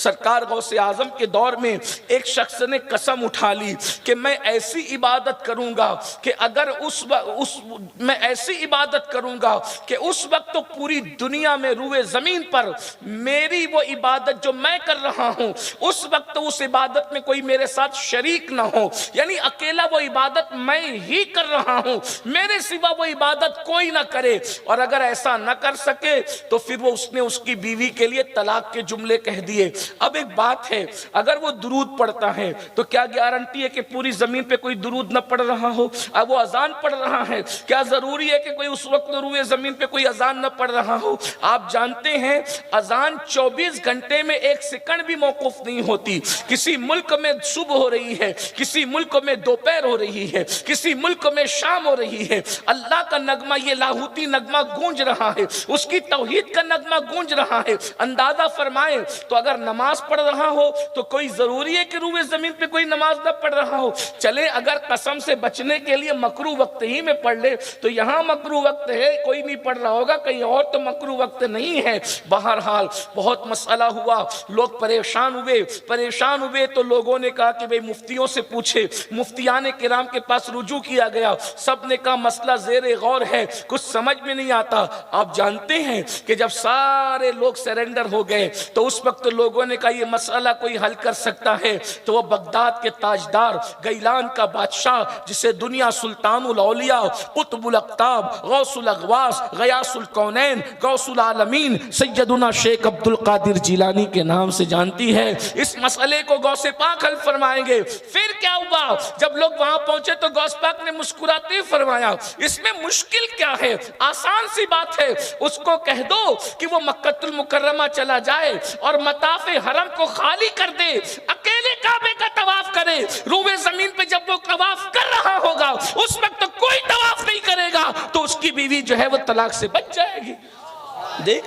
सरकार गौसे आजम के दौर में एक शख्स ने कसम उठा ली कि मैं ऐसी इबादत करूंगा कि अगर मैं ऐसी इबादत करूंगा कि उस वक्त तो पूरी दुनिया में रूए जमीन पर मेरी वो इबादत जो मैं कर रहा हूं उस वक्त तो उस इबादत में कोई मेरे साथ शरीक ना हो, यानी अकेला वो इबादत मैं ही कर रहा हूं, मेरे सिवा वो इबादत कोई ना करे। और अगर ऐसा ना कर सके तो फिर वो उसने उसकी बीवी के लिए तलाक के जुमले कह दिए। अब एक बात है, अगर वो दुरूद पढ़ता है तो क्या गारंटी है कि पूरी जमीन पे कोई दुरूद न पढ़ रहा हो? अब वो अजान पढ़ रहा है, क्या जरूरी है कि कोई उस वक्त रूए जमीन पे कोई अजान न पढ़ रहा हो? आप जानते हैं अजान 24 घंटे में एक सेकंड भी मौकूफ नहीं होती। किसी मुल्क में सुबह हो रही है, किसी मुल्क में दोपहर हो रही है, किसी मुल्क में शाम हो रही है, अल्लाह का नगमा, ये लाहूती नगमा गूंज रहा है, उसकी तौहीद का नगमा गूंज रहा है। अंदाजा फरमाए तो अगर नमाज पढ़ रहा हो तो कोई जरूरी है कि रूए जमीन पे कोई नमाज न पढ़ रहा हो? चले अगर कसम से बचने के लिए मकरू वक्त ही में पढ़ ले तो यहां मकरू वक्त है, कोई नहीं पढ़ रहा होगा, कहीं और तो मकरू वक्त नहीं है। बहरहाल बहुत मसला हुआ, लोग परेशान हुए तो लोगों ने कहा कि भाई मुफ्तियों से पूछे। मुफ्तियाने किराम के पास रुजू किया गया, सब ने कहा मसला ज़ेरे गौर है, कुछ समझ में नहीं आता। आप जानते हैं कि जब सारे लोग सरेंडर हो गए तो उस वक्त लोगों ने कहा ये मसला कोई हल कर सकता है, तो वो बगदाद के ताजदार गैलान का बादशाह जिसे दुनिया सुल्तानुल औलिया, कुतुबुल अक़ताब, गौसुल अग़वास, गयासुल कौनैन, गौसुल आलमीन सैयदुना शेख अब्दुल कादिर जिलानी के नाम से जानती है, इस मसले को गौसे पाक हल फरमाएंगे। फिर क्या हुआ, जब लोग वहां पहुंचे तो गौस पाक ने मुस्कुराते हुए फरमाया इसमें मुश्किल क्या है, आसान सी बात है, उसको कह दो कि वो मक्कतुल मुकर्रमा चला जाए और मताफ़े हरम को खाली कर दे, अकेले काबे का तवाफ करे। रूए जमीन पे जब वो तवाफ कर रहा होगा उस वक्त तो कोई तवाफ नहीं करेगा, तो उसकी बीवी जो है वो तलाक से बच जाएगी। देख